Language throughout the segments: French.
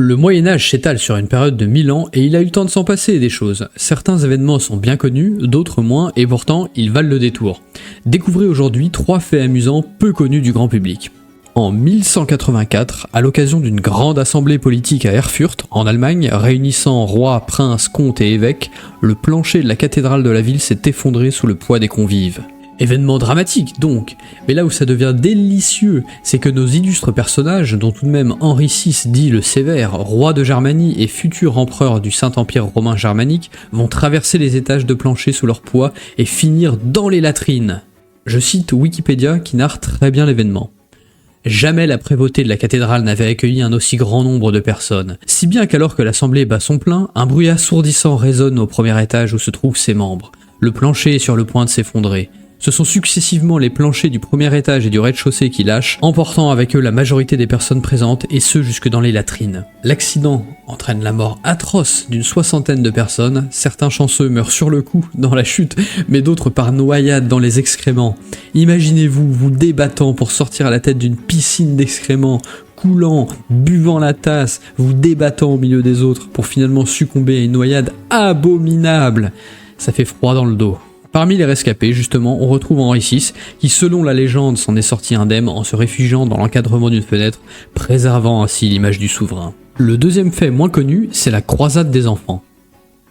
Le Moyen-Âge s'étale sur une période de 1000 ans et il a eu le temps de s'en passer des choses. Certains événements sont bien connus, d'autres moins, et pourtant ils valent le détour. Découvrez aujourd'hui 3 faits amusants peu connus du grand public. En 1184, à l'occasion d'une grande assemblée politique à Erfurt, en Allemagne, réunissant rois, princes, comtes et évêques, le plancher de la cathédrale de la ville s'est effondré sous le poids des convives. Événement dramatique donc, mais là où ça devient délicieux, c'est que nos illustres personnages, dont tout de même Henri VI dit le Sévère, roi de Germanie et futur empereur du Saint-Empire romain germanique, vont traverser les étages de plancher sous leur poids et finir dans les latrines. Je cite Wikipédia qui narre très bien l'événement. Jamais la prévôté de la cathédrale n'avait accueilli un aussi grand nombre de personnes, si bien qu'alors que l'assemblée bat son plein, un bruit assourdissant résonne au premier étage où se trouvent ses membres. Le plancher est sur le point de s'effondrer. Ce sont successivement les planchers du premier étage et du rez-de-chaussée qui lâchent, emportant avec eux la majorité des personnes présentes et ce jusque dans les latrines. L'accident entraîne la mort atroce d'une 60aine de personnes, certains chanceux meurent sur le coup dans la chute, mais d'autres par noyade dans les excréments. Imaginez-vous vous débattant pour sortir à la tête d'une piscine d'excréments, coulant, buvant la tasse, vous débattant au milieu des autres pour finalement succomber à une noyade abominable. Ça fait froid dans le dos. Parmi les rescapés, justement, on retrouve Henri VI, qui selon la légende s'en est sorti indemne en se réfugiant dans l'encadrement d'une fenêtre, préservant ainsi l'image du souverain. Le deuxième fait moins connu, c'est la croisade des enfants.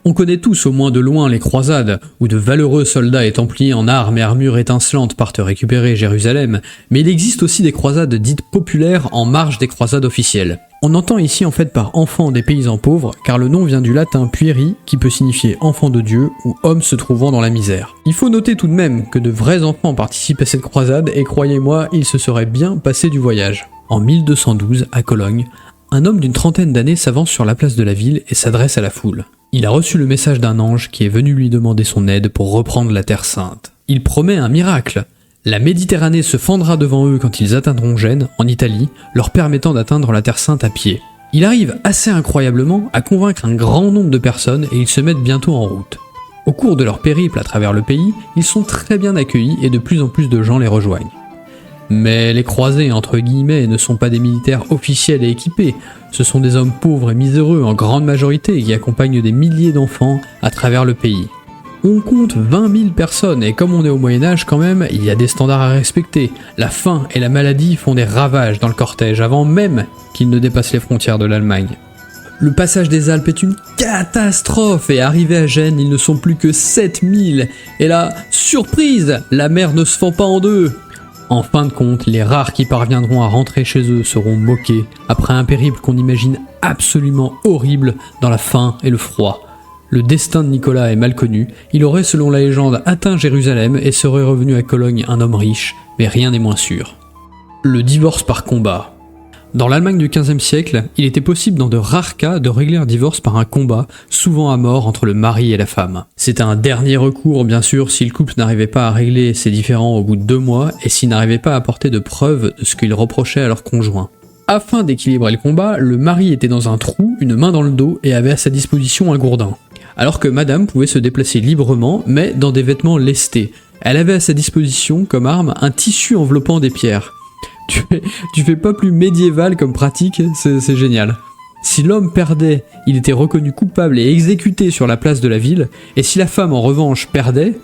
On connaît tous au moins de loin les croisades, où de valeureux soldats et templiers en armes et armures étincelantes partent récupérer Jérusalem, mais il existe aussi des croisades dites populaires en marge des croisades officielles. On entend ici en fait par enfants des paysans pauvres, car le nom vient du latin pueri, qui peut signifier enfant de Dieu ou homme se trouvant dans la misère. Il faut noter tout de même que de vrais enfants participent à cette croisade, et croyez-moi, il se serait bien passé du voyage. En 1212, à Cologne, un homme d'une trentaine d'années s'avance sur la place de la ville et s'adresse à la foule. Il a reçu le message d'un ange qui est venu lui demander son aide pour reprendre la Terre Sainte. Il promet un miracle. La Méditerranée se fendra devant eux quand ils atteindront Gênes, en Italie, leur permettant d'atteindre la Terre Sainte à pied. Il arrive assez incroyablement à convaincre un grand nombre de personnes et ils se mettent bientôt en route. Au cours de leur périple à travers le pays, ils sont très bien accueillis et de plus en plus de gens les rejoignent. Mais les croisés, entre guillemets, ne sont pas des militaires officiels et équipés, ce sont des hommes pauvres et miséreux en grande majorité qui accompagnent des milliers d'enfants à travers le pays. On compte 20 000 personnes et comme on est au Moyen-Âge quand même, il y a des standards à respecter. La faim et la maladie font des ravages dans le cortège avant même qu'ils ne dépassent les frontières de l'Allemagne. Le passage des Alpes est une catastrophe et arrivés à Gênes, ils ne sont plus que 7000. Et là, surprise, la mer ne se fend pas en deux. En fin de compte, les rares qui parviendront à rentrer chez eux seront moqués après un périple qu'on imagine absolument horrible dans la faim et le froid. Le destin de Nicolas est mal connu, il aurait selon la légende atteint Jérusalem et serait revenu à Cologne un homme riche, mais rien n'est moins sûr. Le divorce par combat. Dans l'Allemagne du XVe siècle, il était possible dans de rares cas de régler un divorce par un combat, souvent à mort entre le mari et la femme. C'était un dernier recours bien sûr si le couple n'arrivait pas à régler ses différends au bout de 2 mois et s'il n'arrivait pas à apporter de preuves de ce qu'il reprochait à leur conjoint. Afin d'équilibrer le combat, le mari était dans un trou, une main dans le dos et avait à sa disposition un gourdin. Alors que madame pouvait se déplacer librement mais dans des vêtements lestés. Elle avait à sa disposition comme arme un tissu enveloppant des pierres. Tu fais pas plus médiéval comme pratique, c'est génial. Si l'homme perdait, il était reconnu coupable et exécuté sur la place de la ville, et si la femme en revanche perdait,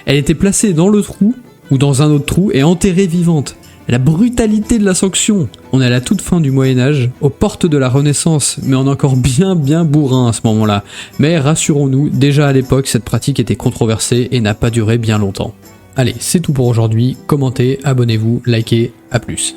elle était placée dans le trou, ou dans un autre trou, et enterrée vivante. La brutalité de la sanction. On est à la toute fin du Moyen-Âge, aux portes de la Renaissance, mais on est encore bien bourrin à ce moment-là. Mais rassurons-nous, déjà à l'époque, cette pratique était controversée et n'a pas duré bien longtemps. Allez, c'est tout pour aujourd'hui, commentez, abonnez-vous, likez, à plus.